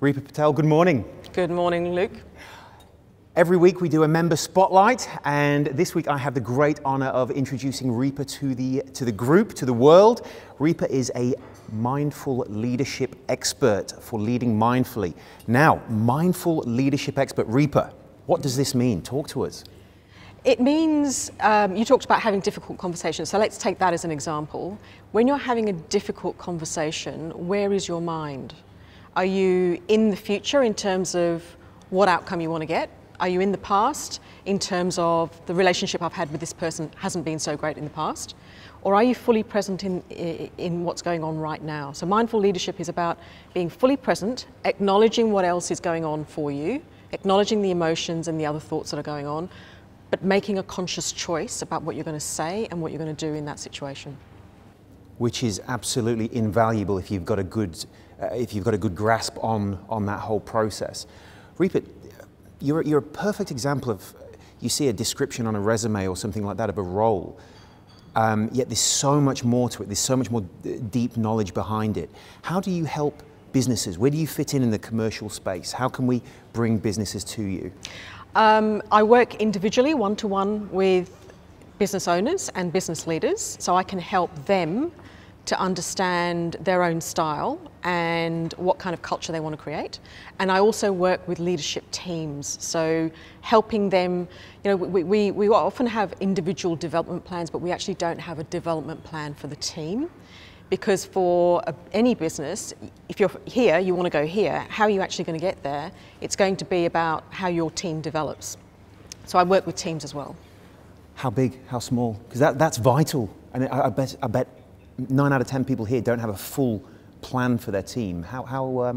Repa Patel, good morning. Good morning, Luke. Every week we do a member spotlight, and this week I have the great honor of introducing Repa to the group, to the world. Repa is a mindful leadership expert for leading mindfully. Now, mindful leadership expert, Repa, what does this mean? Talk to us. It means, you talked about having difficult conversations, so let's take that as an example. When you're having a difficult conversation, where is your mind? Are you in the future in terms of what outcome you want to get? Are you in the past in terms of the relationship I've had with this person hasn't been so great in the past? Or are you fully present in what's going on right now? So mindful leadership is about being fully present, acknowledging what else is going on for you, acknowledging the emotions and the other thoughts that are going on, but making a conscious choice about what you're going to say and what you're going to do in that situation. Which is absolutely invaluable if you've got a good grasp on that whole process. Repa, you're a perfect example of, you see a description on a resume or something like that of a role, yet there's so much more to it, there's so much more deep knowledge behind it. How do you help businesses? Where do you fit in the commercial space? How can we bring businesses to you? I work individually, one-to-one, with business owners and business leaders, so I can help them to understand their own style and what kind of culture they want to create. And I also work with leadership teams, so helping them, you know, we often have individual development plans, but we actually don't have a development plan for the team. Because for any business, if you're here, you want to go here, how are you actually going to get there? It's going to be about how your team develops. So I work with teams as well. How big, how small? Because that's vital. And I bet 9 out of 10 people here don't have a full plan for their team. How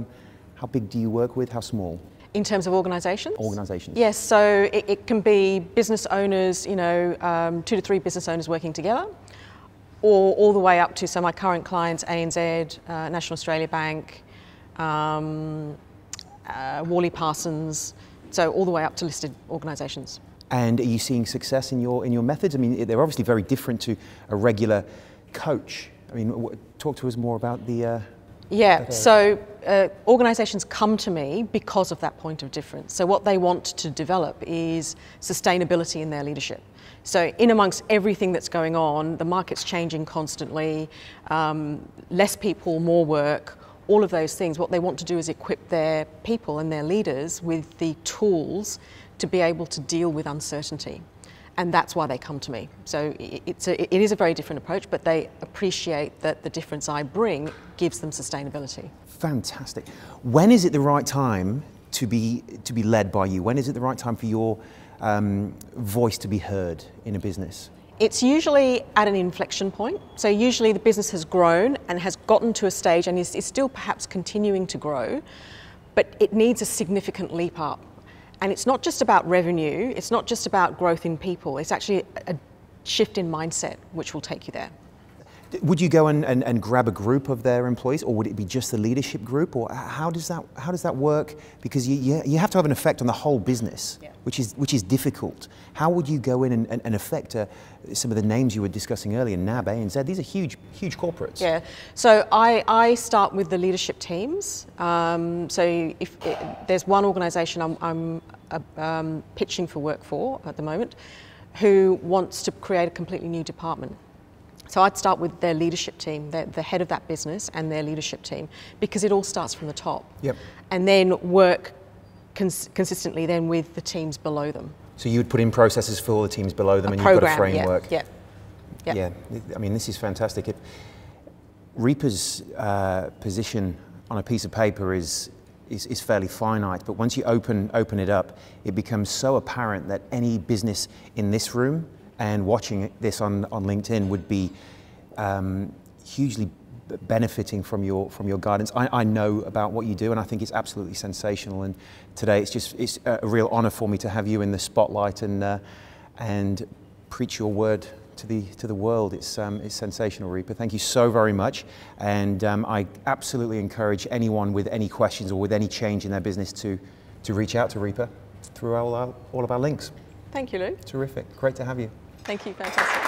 big do you work with, how small? In terms of organisations? Organisations. Yes, so it can be business owners, you know, 2 to 3 business owners working together, or all the way up to, so my current clients, ANZ, National Australia Bank, Worley Parsons, so all the way up to listed organisations. And are you seeing success in your methods? I mean, they're obviously very different to a regular coach. I mean, talk to us more about the... Yeah, so organisations come to me because of that point of difference. So what they want to develop is sustainability in their leadership. So in amongst everything that's going on, the market's changing constantly, less people, more work, all of those things. What they want to do is equip their people and their leaders with the tools to be able to deal with uncertainty. And that's why they come to me. So it is a very different approach, but they appreciate that the difference I bring gives them sustainability. Fantastic. When is it the right time to be led by you? When is it the right time for your voice to be heard in a business? It's usually at an inflection point. So usually the business has grown and has gotten to a stage and is still perhaps continuing to grow, but it needs a significant leap up. And it's not just about revenue, it's not just about growth in people, it's actually a shift in mindset which will take you there. Would you go and grab a group of their employees, or would it be just the leadership group, or how does that work? Because you have to have an effect on the whole business, yeah, which is difficult. How would you go in and affect some of the names you were discussing earlier, NAB, ANZ? These are huge corporates. Yeah. So I start with the leadership teams. So if there's one organisation I'm pitching for work for at the moment, who wants to create a completely new department. So I'd start with their leadership team, the head of that business and their leadership team, because it all starts from the top. Yep. And then work consistently then with the teams below them. So you would put in processes for all the teams below them, and you've got a framework. Yeah. Yeah. I mean, this is fantastic. Repa's position on a piece of paper is fairly finite, but once you open it up, it becomes so apparent that any business in this room and watching this on LinkedIn would be hugely benefiting from your guidance. I know about what you do, and I think it's absolutely sensational. And today it's a real honour for me to have you in the spotlight and preach your word to the world. It's sensational, Repa. Thank you so very much. And I absolutely encourage anyone with any questions or with any change in their business to reach out to Repa through all of our links. Thank you, Lou. Terrific. Great to have you. Thank you. Fantastic.